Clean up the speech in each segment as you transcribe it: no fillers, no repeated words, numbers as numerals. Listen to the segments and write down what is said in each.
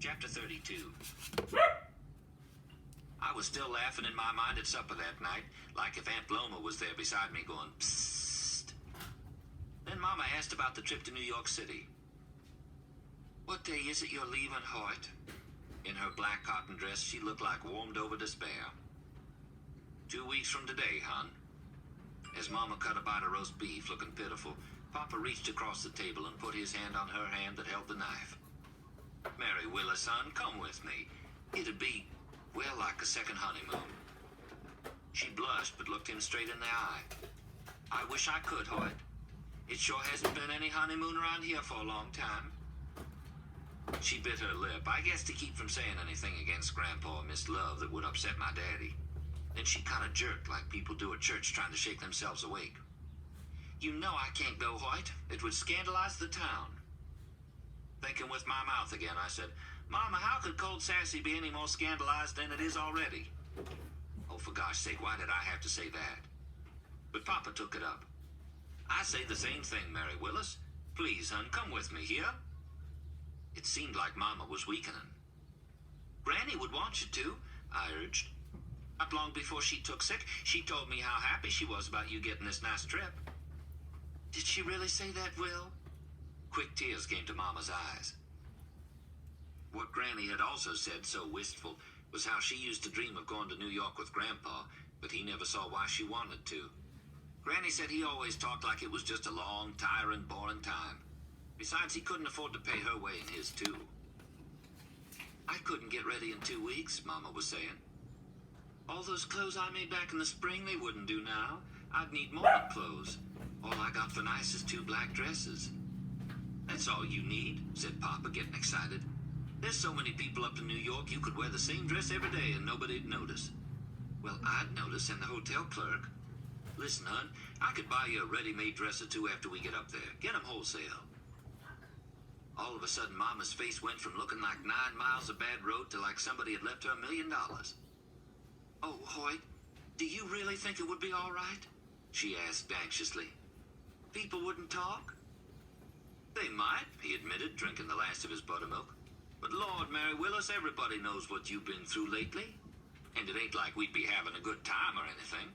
Chapter 32. I was still laughing in my mind at supper that night, like if Aunt Loma was there beside me going, psst. Then Mama asked about the trip to New York City. What day is it you're leaving, Hoyt? In her black cotton dress, she looked like warmed over despair. 2 weeks from today, hon. As Mama cut a bite of roast beef, looking pitiful, Papa reached across the table and put his hand on her hand that held the knife. Mary Willis, son, come with me. It'd be, well, like a second honeymoon. She blushed but looked him straight in the eye. I wish I could, Hoyt. It sure hasn't been any honeymoon around here for a long time. She bit her lip, I guess to keep from saying anything against Grandpa or Miss Love that would upset my daddy. Then she kind of jerked like people do at church trying to shake themselves awake. You know I can't go, Hoyt. It would scandalize the town. Thinking with my mouth again, I said, Mama, how could Cold Sassy be any more scandalized than it is already? Oh, for gosh sake, why did I have to say that? But Papa took it up. I say the same thing, Mary Willis. Please, hon, come with me here. It seemed like Mama was weakening. Granny would want you to, I urged. Not long before she took sick, she told me how happy she was about you getting this nice trip. Did she really say that, Will? Quick tears came to Mama's eyes. What Granny had also said, so wistful, was how she used to dream of going to New York with Grandpa, but he never saw why she wanted to. Granny said he always talked like it was just a long, tiring, boring time. Besides, he couldn't afford to pay her way and his too. I couldn't get ready in 2 weeks, Mama was saying. All those clothes I made back in the spring, they wouldn't do now. I'd need morning clothes. All I got for nice is 2 black dresses. That's all you need, said Papa, getting excited. There's so many people up in New York, you could wear the same dress every day and nobody'd notice. Well, I'd notice, and the hotel clerk. Listen, hon, I could buy you a ready-made dress or 2 after we get up there. Get 'em wholesale. All of a sudden, Mama's face went from looking like 9 miles of bad road to like somebody had left her $1 million. Oh, Hoyt, do you really think it would be all right? She asked anxiously. People wouldn't talk? They might, he admitted, drinking the last of his buttermilk. But Lord, Mary Willis, everybody knows what you've been through lately. And it ain't like we'd be having a good time or anything.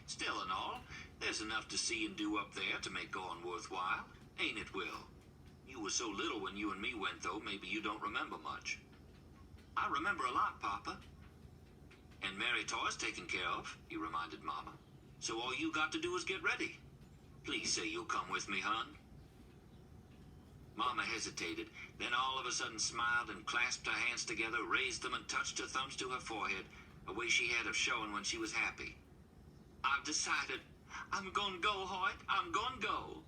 Still and all, there's enough to see and do up there to make going worthwhile. Ain't it, Will? You were so little when you and me went, though, maybe you don't remember much. I remember a lot, Papa. And Mary Toy's taken care of, he reminded Mama. So all you got to do is get ready. Please say you'll come with me, hon. Mama hesitated, then all of a sudden smiled and clasped her hands together, raised them and touched her thumbs to her forehead, a way she had of showing when she was happy. I've decided. I'm gonna go, Hoyt. I'm gonna go.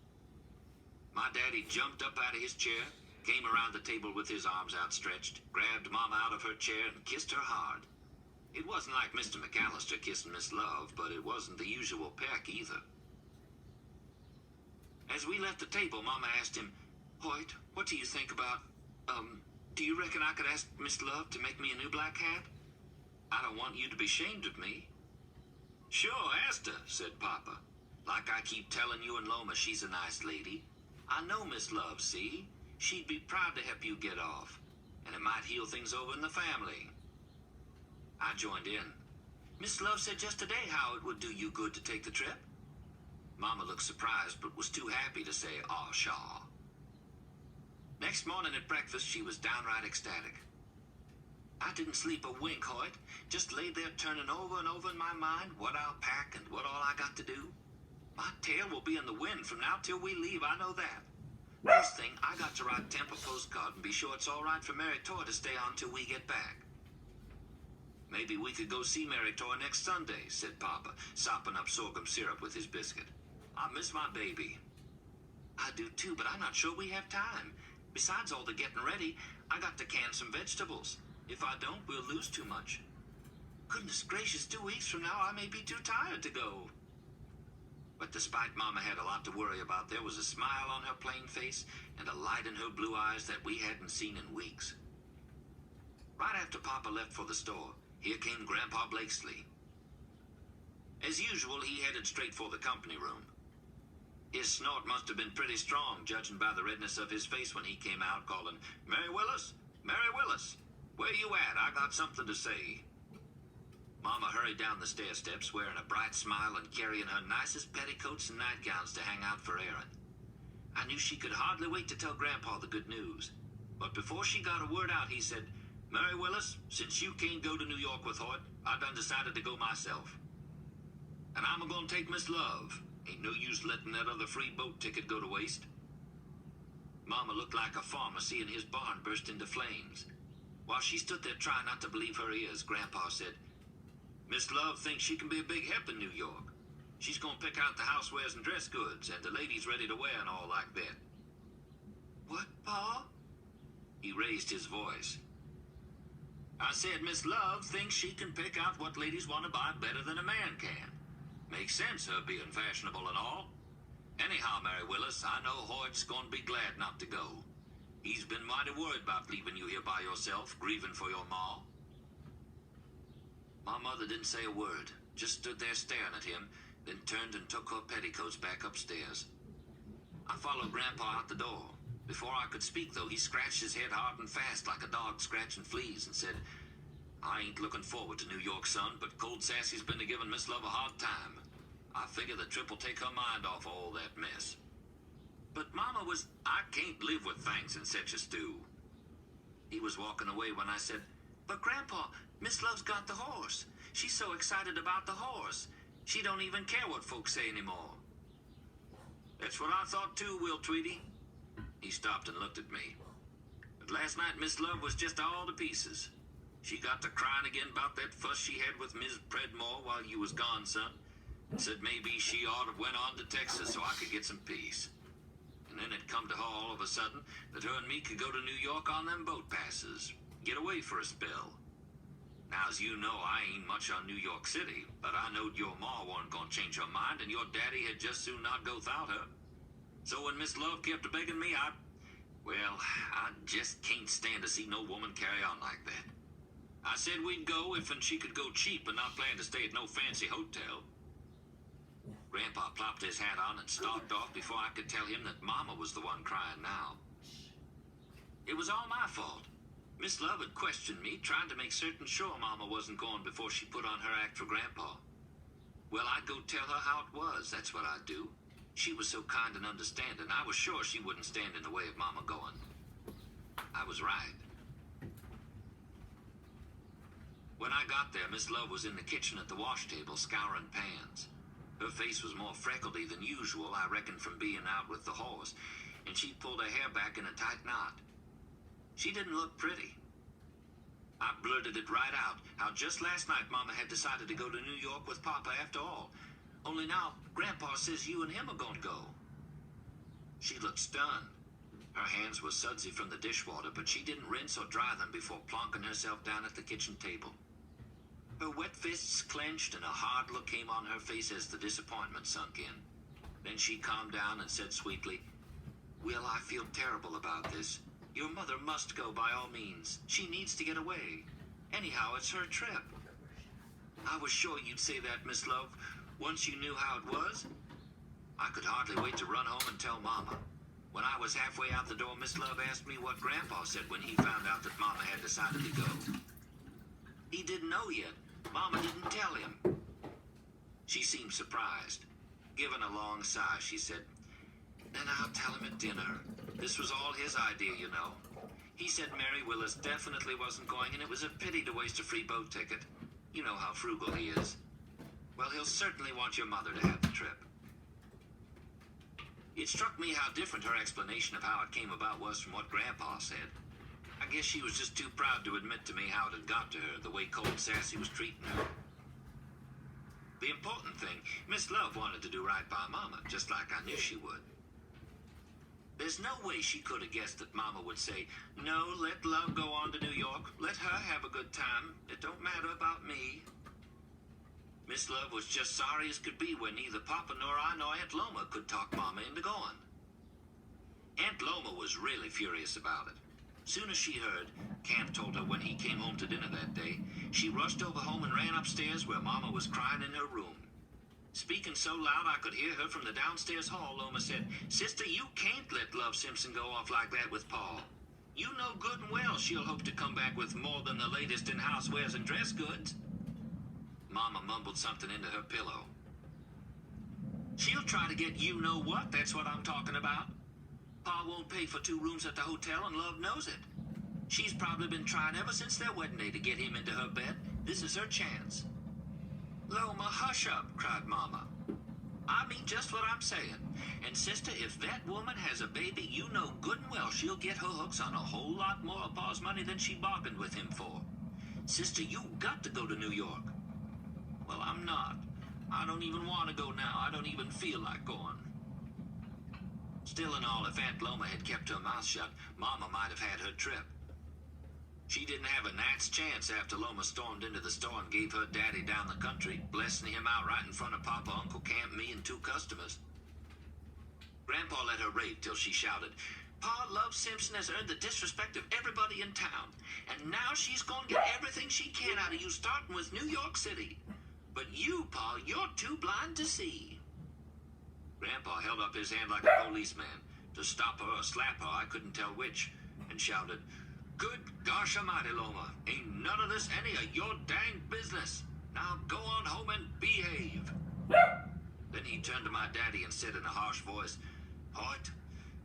My daddy jumped up out of his chair, came around the table with his arms outstretched, grabbed Mama out of her chair and kissed her hard. It wasn't like Mr. McAllister kissing Miss Love, but it wasn't the usual peck either. As we left the table, Mama asked him, Hoyt, what do you think about, do you reckon I could ask Miss Love to make me a new black hat? I don't want you to be ashamed of me. Sure, ask her, said Papa. Like I keep telling you and Loma, she's a nice lady. I know Miss Love, see? She'd be proud to help you get off. And it might heal things over in the family. I joined in. Miss Love said just today how it would do you good to take the trip. Mama looked surprised, but was too happy to say, aw, shaw. Next morning at breakfast, she was downright ecstatic. I didn't sleep a wink, Hoyt. Just laid there turning over and over in my mind what I'll pack and what all I got to do. My tail will be in the wind from now till we leave, I know that. First thing, I got to write Temp a postcard and be sure it's all right for Mary Toy to stay on till we get back. Maybe we could go see Mary Toy next Sunday, said Papa, sopping up sorghum syrup with his biscuit. I miss my baby. I do too, but I'm not sure we have time. Besides all the getting ready, I got to can some vegetables. If I don't, we'll lose too much. Goodness gracious, 2 weeks from now I may be too tired to go. But despite Mama had a lot to worry about, there was a smile on her plain face and a light in her blue eyes that we hadn't seen in weeks. Right after Papa left for the store, here came Grandpa Blakesley. As usual, he headed straight for the company room. His snort must have been pretty strong, judging by the redness of his face when he came out calling, Mary Willis, Mary Willis. Where you at? I got something to say. Mama hurried down the stair steps, wearing a bright smile and carrying her nicest petticoats and nightgowns to hang out for Aaron. I knew she could hardly wait to tell Grandpa the good news. But before she got a word out, he said, Mary Willis, since you can't go to New York with Hoyt, I done decided to go myself. And I'm a-gonna take Miss Love. Ain't no use letting that other free boat ticket go to waste. Mama looked like a farmer seeing his barn burst into flames. While she stood there trying not to believe her ears, Grandpa said, Miss Love thinks she can be a big help in New York. She's gonna pick out the housewares and dress goods, and the ladies ready to wear and all like that. What, Pa? He raised his voice. I said Miss Love thinks she can pick out what ladies want to buy better than a man can. Makes sense, her being fashionable and all. Anyhow, Mary Willis, I know Hoyt's gonna be glad not to go. He's been mighty worried about leaving you here by yourself, grieving for your ma. My mother didn't say a word, just stood there staring at him, then turned and took her petticoats back upstairs. I followed Grandpa out the door. Before I could speak, though, he scratched his head hard and fast like a dog scratching fleas and said, I ain't looking forward to New York, son, but Cold Sassy's been giving Miss Love a hard time. I figure the trip will take her mind off all that mess. But Mama was, I can't live with thanks in such a stew. He was walking away when I said, But Grandpa, Miss Love's got the horse. She's so excited about the horse. She don't even care what folks say anymore. That's what I thought too, Will Tweedy. He stopped and looked at me. But last night Miss Love was just all to pieces. She got to crying again about that fuss she had with Miss Predmore while you was gone, son. Said maybe she ought to went on to Texas so I could get some peace. And then it come to her all of a sudden that her and me could go to New York on them boat passes. Get away for a spell. Now, as you know, I ain't much on New York City, but I knowed your ma wasn't gonna change her mind, and your daddy had just soon not go without her. So when Miss Love kept begging me, I just can't stand to see no woman carry on like that. I said we'd go if and she could go cheap and not plan to stay at no fancy hotel. Grandpa plopped his hat on and stalked off before I could tell him that Mama was the one crying now. It was all my fault. Miss Love had questioned me, trying to make certain sure Mama wasn't going before she put on her act for Grandpa. Well, I'd go tell her how it was, that's what I'd do. She was so kind and understanding, I was sure she wouldn't stand in the way of Mama going. I was right. When I got there, Miss Love was in the kitchen at the wash table, scouring pans. Her face was more freckledy than usual, I reckon from being out with the horse, and she pulled her hair back in a tight knot. She didn't look pretty. I blurted it right out, how just last night Mama had decided to go to New York with Papa after all. Only now, Grandpa says you and him are gonna go. She looked stunned. Her hands were sudsy from the dishwater, but she didn't rinse or dry them before plonking herself down at the kitchen table. Her wet fists clenched and a hard look came on her face as the disappointment sunk in. Then she calmed down and said sweetly, Will, I feel terrible about this. Your mother must go by all means. She needs to get away. Anyhow, it's her trip. I was sure you'd say that, Miss Love, once you knew how it was. I could hardly wait to run home and tell Mama. When I was halfway out the door, Miss Love asked me what Grandpa said when he found out that Mama had decided to go. He didn't know yet. Mama didn't tell him. She seemed surprised. Giving a long sigh, she said, Then I'll tell him at dinner. This was all his idea, you know. He said Mary Willis definitely wasn't going, and it was a pity to waste a free boat ticket. You know how frugal he is. Well, he'll certainly want your mother to have the trip. It struck me how different her explanation of how it came about was from what Grandpa said. I guess she was just too proud to admit to me how it had got to her, the way Cold Sassy was treating her. The important thing, Miss Love wanted to do right by Mama, just like I knew she would. There's no way she could have guessed that Mama would say, No, let Love go on to New York. Let her have a good time. It don't matter about me. Miss Love was just sorry as could be when neither Papa nor I nor Aunt Loma could talk Mama into going. Aunt Loma was really furious about it. Soon as she heard, Camp told her when he came home to dinner that day, she rushed over home and ran upstairs where Mama was crying in her room. Speaking so loud I could hear her from the downstairs hall, Loma said, Sister, you can't let Love Simpson go off like that with Pa. You know good and well she'll hope to come back with more than the latest in housewares and dress goods. Mama mumbled something into her pillow. She'll try to get you-know-what, that's what I'm talking about. Pa won't pay for 2 rooms at the hotel, and love knows it. She's probably been trying ever since their wedding day to get him into her bed. This is her chance. Loma, hush up, cried Mama. I mean just what I'm saying. And sister, if that woman has a baby, you know good and well she'll get her hooks on a whole lot more of Pa's money than she bargained with him for. Sister, you got to go to New York. Well, I'm not. I don't even want to go now. I don't even feel like going. Still in all, if Aunt Loma had kept her mouth shut, Mama might have had her trip. She didn't have a gnat's chance after Loma stormed into the store and gave her daddy down the country, blessing him out right in front of Papa, Uncle Camp, me, and 2 customers. Grandpa let her rave till she shouted, Pa Love Simpson has earned the disrespect of everybody in town, and now she's gonna get everything she can out of you, starting with New York City. But you, Pa, you're too blind to see. Grandpa held up his hand like a policeman to stop her or slap her, I couldn't tell which, and shouted, Good gosh almighty, Loma, ain't none of this any of your dang business. Now go on home and behave. Then he turned to my daddy and said in a harsh voice, Hoyt,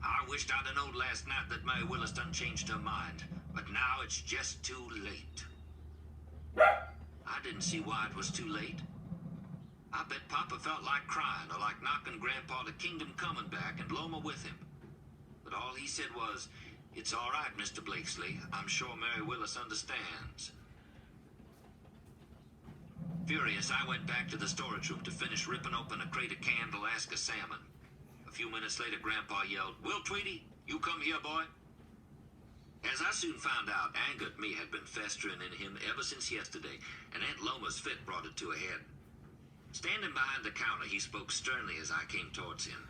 I wished I'd have known last night that Mary Willis done changed her mind, but now it's just too late. I didn't see why it was too late. I bet Papa felt like crying or like knocking Grandpa to kingdom coming back and Loma with him. But all he said was, It's all right, Mr. Blakesley. I'm sure Mary Willis understands. Furious, I went back to the storage room to finish ripping open a crate of canned Alaska salmon. A few minutes later, Grandpa yelled, Will Tweedy, you come here, boy. As I soon found out, anger at me had been festering in him ever since yesterday, and Aunt Loma's fit brought it to a head. Standing behind the counter, he spoke sternly as I came towards him.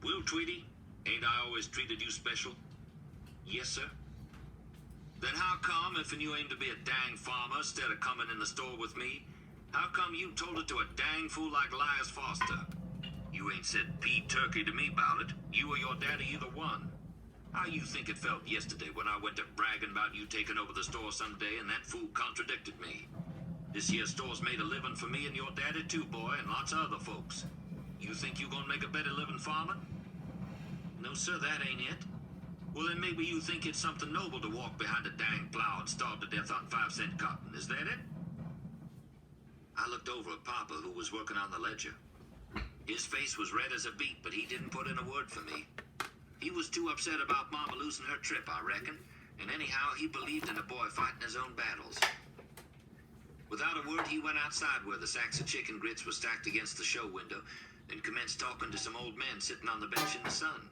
Will Tweedy, ain't I always treated you special? Yes, sir. Then how come, if you aim to be a dang farmer instead of coming in the store with me, how come you told it to a dang fool like Elias Foster? You ain't said pea turkey to me about it. You or your daddy, either one. How you think it felt yesterday when I went to bragging about you taking over the store someday and that fool contradicted me? This here store's made a living for me and your daddy too, boy, and lots of other folks. You think you gonna make a better living farming? No, sir, that ain't it. Well, then maybe you think it's something noble to walk behind a dang plow and starve to death on 5-cent cotton. Is that it? I looked over at Papa, who was working on the ledger. His face was red as a beet, but he didn't put in a word for me. He was too upset about Mama losing her trip, I reckon, and anyhow, he believed in a boy fighting his own battles. Without a word, he went outside where the sacks of chicken grits were stacked against the show window and commenced talking to some old men sitting on the bench in the sun.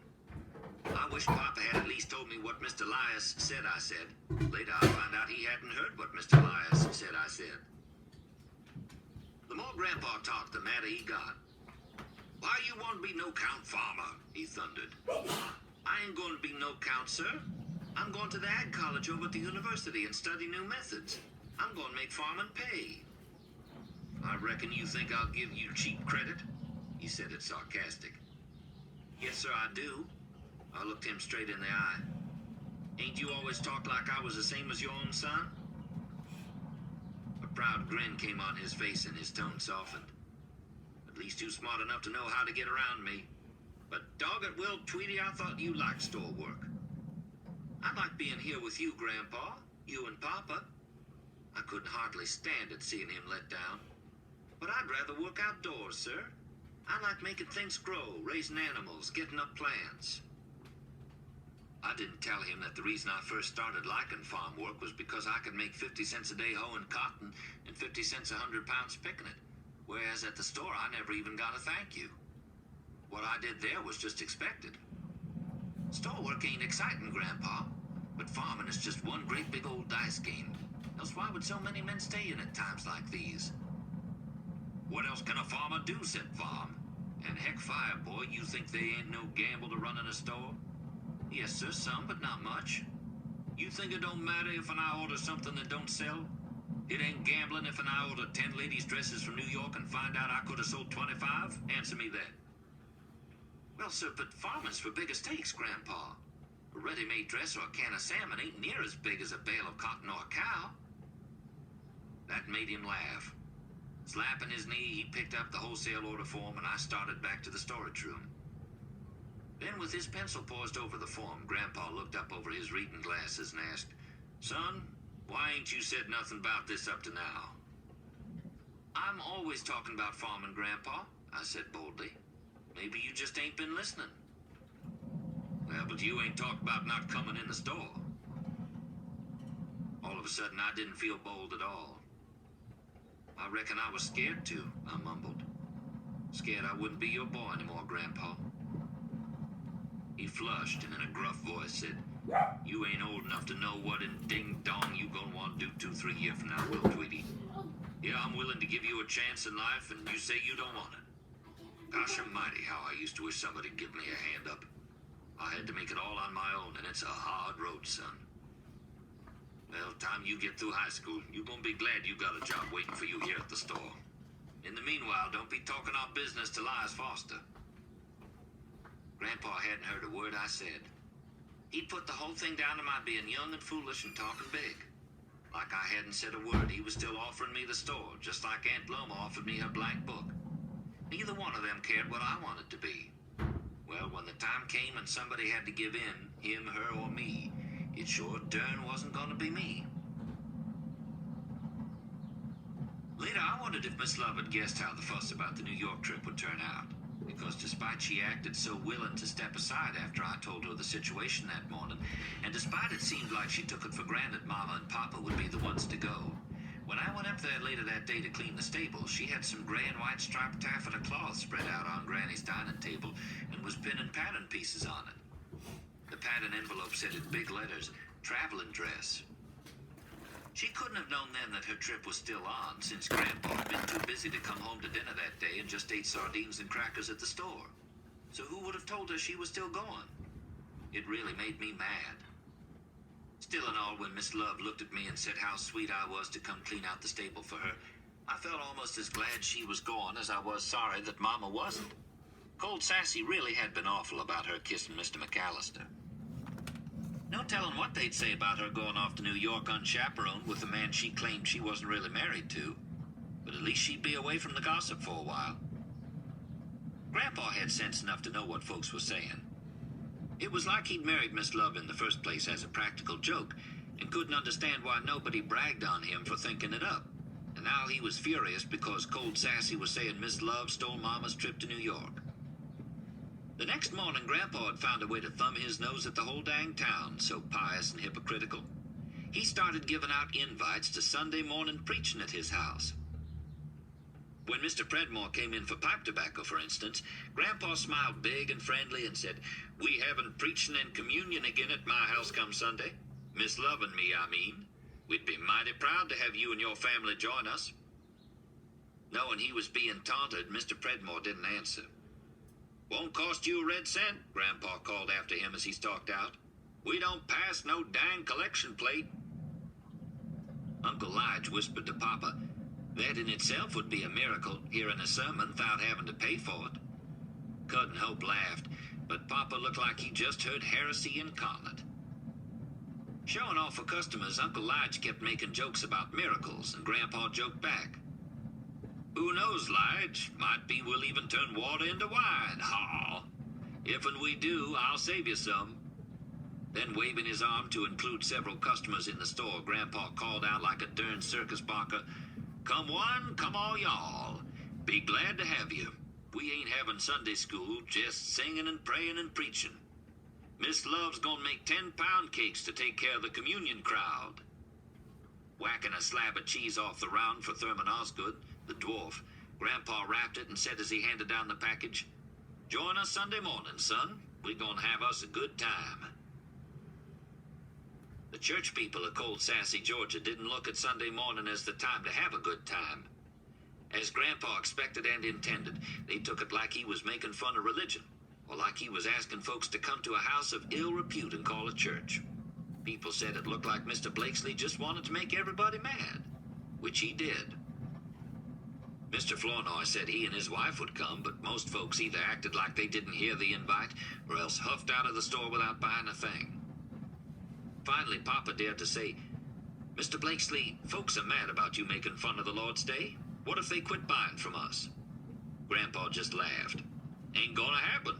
I wish Papa had at least told me what Mr. Elias said I said. Later, I found out he hadn't heard what Mr. Elias said I said. The more Grandpa talked, the madder he got. Why you want to be no-count farmer? He thundered. I ain't going to be no-count, sir. I'm going to the ag college over at the university and study new methods. I'm going to make farming pay. I reckon you think I'll give you cheap credit? He said it sarcastic. Yes, sir, I do. I looked him straight in the eye. Ain't you always talked like I was the same as your own son? A proud grin came on his face and his tone softened. At least you smart enough to know how to get around me. But dog it, Will Tweedy, I thought you liked store work. I like being here with you, Grandpa, you and Papa. I couldn't hardly stand it seeing him let down. But I'd rather work outdoors, sir. I like making things grow, raising animals, getting up plants. I didn't tell him that the reason I first started liking farm work was because I could make 50 cents a day hoeing cotton and 50 cents 100 pounds picking it. Whereas at the store, I never even got a thank you. What I did there was just expected. Store work ain't exciting, Grandpa, but farming is just one great big old dice game. Else why would so many men stay in at times like these? What else can a farmer do, said Farm? And heck fire, boy, you think they ain't no gamble to running a store? Yes, sir, some, but not much. You think it don't matter if I order something that don't sell? It ain't gambling if I order 10 ladies' dresses from New York and find out I could have sold 25? Answer me that. Well, sir, but farming's for bigger stakes, Grandpa. A ready-made dress or a can of salmon ain't near as big as a bale of cotton or a cow. That made him laugh. Slapping his knee, he picked up the wholesale order form, and I started back to the storage room. Then, with his pencil poised over the form, Grandpa looked up over his reading glasses and asked, "Son, why ain't you said nothing about this up to now?" "I'm always talking about farming, Grandpa," I said boldly. "Maybe you just ain't been listening." "Well, but you ain't talked about not coming in the store." All of a sudden, I didn't feel bold at all. "I reckon I was scared too," I mumbled. "Scared I wouldn't be your boy anymore, Grandpa." He flushed and in a gruff voice said, "You ain't old enough to know what in ding-dong you gonna want to do 2-3 years from now, Will Tweedy. Yeah, I'm willing to give you a chance in life, and you say you don't want it. Gosh almighty, how I used to wish somebody'd give me a hand up. I had to make it all on my own, and it's a hard road, son. Well, time you get through high school, you gonna be glad you got a job waiting for you here at the store. In the meanwhile, don't be talking our business to Lias Foster." Grandpa hadn't heard a word I said. He'd put the whole thing down to my being young and foolish and talking big. Like I hadn't said a word, he was still offering me the store, just like Aunt Loma offered me her blank book. Neither one of them cared what I wanted to be. Well, when the time came and somebody had to give in, him, her, or me, it sure darn wasn't gonna be me. Later, I wondered if Miss Love had guessed how the fuss about the New York trip would turn out, because despite she acted so willing to step aside after I told her the situation that morning, and despite it seemed like she took it for granted Mama and Papa would be the ones to go, when I went up there later that day to clean the stable, she had some gray and white striped taffeta cloth spread out on Granny's dining table and was pinning pattern pieces on it. The pattern envelope said in big letters, "Traveling dress." She couldn't have known then that her trip was still on, since Grandpa had been too busy to come home to dinner that day and just ate sardines and crackers at the store. So who would have told her she was still going? It really made me mad. Still in all, when Miss Love looked at me and said how sweet I was to come clean out the stable for her, I felt almost as glad she was gone as I was sorry that Mama wasn't. Cold Sassy really had been awful about her kissing Mr. McAllister. No telling what they'd say about her going off to New York unchaperoned with a man she claimed she wasn't really married to. But at least she'd be away from the gossip for a while. Grandpa had sense enough to know what folks were saying. It was like he'd married Miss Love in the first place as a practical joke, and couldn't understand why nobody bragged on him for thinking it up. And now he was furious because Cold Sassy was saying Miss Love stole Mama's trip to New York. The next morning, Grandpa had found a way to thumb his nose at the whole dang town, so pious and hypocritical. He started giving out invites to Sunday morning preaching at his house. When Mr. Predmore came in for pipe tobacco, for instance, Grandpa smiled big and friendly and said, "We having preaching and communion again at my house come Sunday. Miss Love and me, I mean. We'd be mighty proud to have you and your family join us." Knowing he was being taunted, Mr. Predmore didn't answer. "Won't cost you a red cent," Grandpa called after him as he stalked out. "We don't pass no dang collection plate." Uncle Lige whispered to Papa, that in itself would be a miracle, hearing a sermon without having to pay for it. Couldn't Hope laughed, but Papa looked like he just heard heresy incarnate. Showing off for customers, Uncle Lige kept making jokes about miracles, and Grandpa joked back. "Who knows, Lige? Might be we'll even turn water into wine, haw. If and we do, I'll save you some." Then, waving his arm to include several customers in the store, Grandpa called out like a darn circus barker, "Come one, come all y'all. Be glad to have you. We ain't having Sunday school, just singing and praying and preaching. Miss Love's gonna make 10-pound cakes to take care of the communion crowd." Whacking a slab of cheese off the round for Thurman Osgood, the dwarf, Grandpa wrapped it and said as he handed down the package, "Join us Sunday morning, son. We're gonna have us a good time." The church people of Cold Sassy, Georgia didn't look at Sunday morning as the time to have a good time. As Grandpa expected and intended, they took it like he was making fun of religion, or like he was asking folks to come to a house of ill repute and call it church. People said it looked like Mr. Blakesley just wanted to make everybody mad, which he did. Mr. Flournoy said he and his wife would come, but most folks either acted like they didn't hear the invite or else huffed out of the store without buying a thing. Finally, Papa dared to say, Mr. Blakesley, folks are mad about you making fun of the Lord's Day. What if they quit buying from us? Grandpa just laughed. Ain't gonna happen.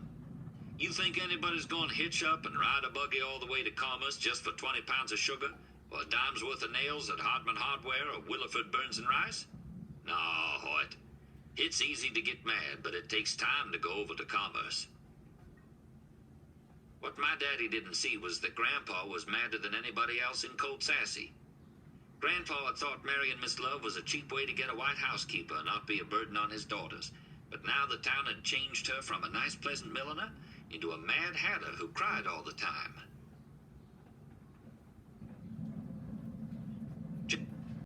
You think anybody's gonna hitch up and ride a buggy all the way to Commerce just for 20 pounds of sugar? Or a dime's worth of nails at Hardman Hardware or Williford Burns and Rice? No, Hoyt. It's easy to get mad, but it takes time to go over to Commerce. What my daddy didn't see was that Grandpa was madder than anybody else in Cold Sassy. Grandpa had thought marrying Miss Love was a cheap way to get a white housekeeper and not be a burden on his daughters. But now the town had changed her from a nice, pleasant milliner into a mad hatter who cried all the time.